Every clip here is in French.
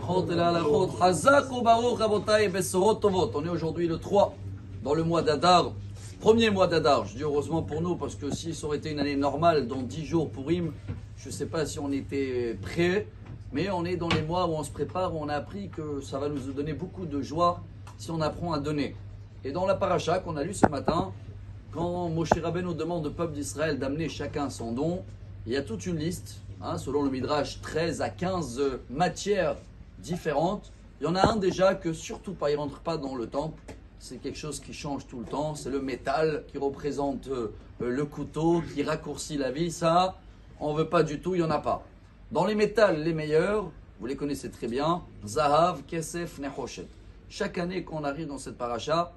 On est aujourd'hui le 3 dans le mois d'Adar, premier mois d'Adar. Je dis heureusement pour nous parce que si ça aurait été une année normale, dans 10 jours pour Purim, je ne sais pas si on était prêts, mais on est dans les mois où on se prépare, où on a appris que ça va nous donner beaucoup de joie si on apprend à donner. Et dans la paracha qu'on a lu ce matin, quand Moshe Rabbeinu demande au peuple d'Israël d'amener chacun son don, il y a toute une liste, selon le Midrash, 13 à 15 matières différentes. Il y en a un déjà que surtout pas, il ne rentre pas dans le temple. C'est quelque chose qui change tout le temps. C'est le métal qui représente le couteau, qui raccourcit la vie. Ça, on ne veut pas du tout, il n'y en a pas. Dans les métals les meilleurs, vous les connaissez très bien, Zahav, Kesef, Nechoshet. Chaque année qu'on arrive dans cette paracha,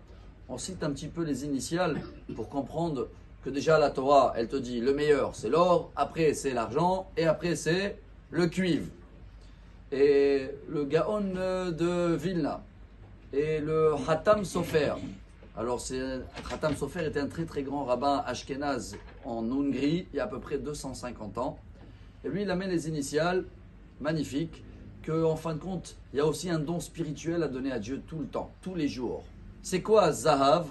on cite un petit peu les initiales pour comprendre que déjà la Torah, elle te dit le meilleur c'est l'or, après c'est l'argent et après c'est le cuivre. Et le Gaon de Vilna et le Hatam Sofer. Alors Hatam Sofer était un très très grand rabbin ashkénaze en Hongrie il y a à peu près 250 ans. Et lui il amène les initiales magnifiques qu'en fin de compte il y a aussi un don spirituel à donner à Dieu tout le temps, tous les jours. C'est quoi Zahav?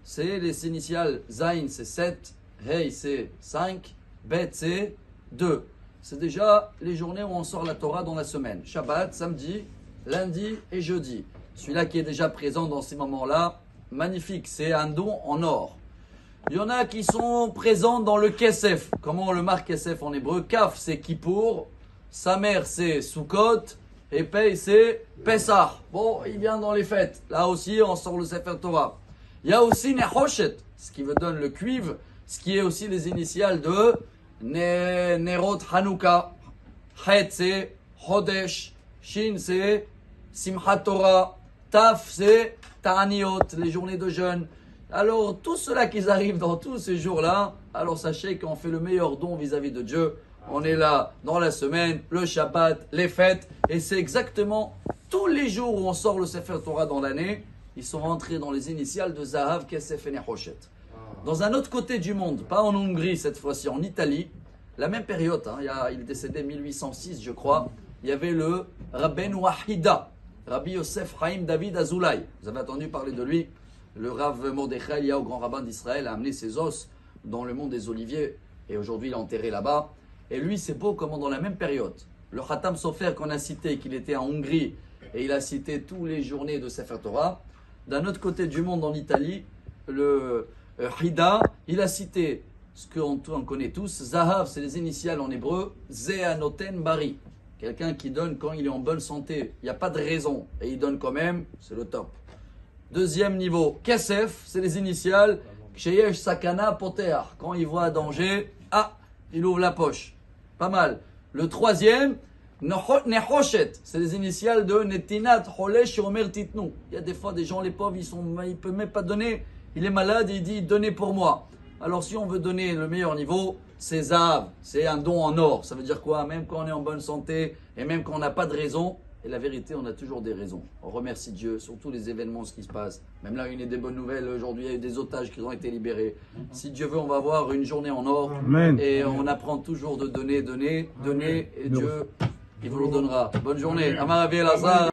C'est les initiales Zain c'est 7, Hey c'est 5, Bet c'est 2. C'est déjà les journées où on sort la Torah dans la semaine. Shabbat, samedi, lundi et jeudi. Celui-là qui est déjà présent dans ces moments-là, magnifique, c'est un don en or. Il y en a qui sont présents dans le Kesef. Comment on le marque Kesef en hébreu? Kaf c'est Kippour, Samer c'est Sukkot, et Pei c'est Pessah. Bon, il vient dans les fêtes. Là aussi, on sort le Sefer Torah. Il y a aussi Nechoshet, ce qui veut donner le cuivre, ce qui est aussi les initiales de Nerot Hanouka. Het c'est Chodesh, Shin c'est Simchat Torah, Taf c'est Ta'aniot, les journées de jeûne. Alors, tous ceux-là qui arrivent dans tous ces jours-là, alors sachez qu'on fait le meilleur don vis-à-vis de Dieu. On est là dans la semaine, le Shabbat, les fêtes, et c'est exactement tous les jours où on sort le Sefer Torah dans l'année, ils sont rentrés dans les initiales de Zahav, Kesef et Nechoshet. Dans un autre côté du monde, pas en Hongrie cette fois-ci, en Italie, la même période, il est décédé 1806 je crois, il y avait le Rabbeinu Ahida, Rabbi Yosef Chaim David Azoulay. Vous avez entendu parler de lui, le Rav Mordechai Eliyahu, grand rabbin d'Israël, a amené ses os dans le mont des Oliviers, et aujourd'hui il est enterré là-bas. Et lui, c'est beau comment dans la même période, le Hatam Sofer qu'on a cité, qu'il était en Hongrie, et il a cité tous les journées de Sefer Torah. D'un autre côté du monde, en Italie, le Hida, il a cité ce qu'on connaît tous. Zahav, c'est les initiales en hébreu. Zeanoten Bari. Quelqu'un qui donne quand il est en bonne santé. Il n'y a pas de raison. Et il donne quand même, c'est le top. Deuxième niveau, Kesef, c'est les initiales. Ksheyesh Sakana Poter. Quand il voit un danger, il ouvre la poche. Pas mal. Le troisième, Nechoshet, c'est les initiales de Netinat Cholesh Omer Titnou. Il y a des fois des gens, les pauvres, ils ne peuvent même pas donner. Il est malade et il dit donnez pour moi. Alors si on veut donner le meilleur niveau, c'est Zahav, c'est un don en or. Ça veut dire quoi? Même quand on est en bonne santé et même quand on n'a pas de raison, et la vérité, on a toujours des raisons. On remercie Dieu sur tous les événements, ce qui se passe. Même là, il y a des bonnes nouvelles. Aujourd'hui, il y a eu des otages qui ont été libérés. Si Dieu veut, on va avoir une journée en or. Amen. Et on apprend toujours de donner, et Dieu, il vous le donnera. Bonne journée. Amar Avi Elazar.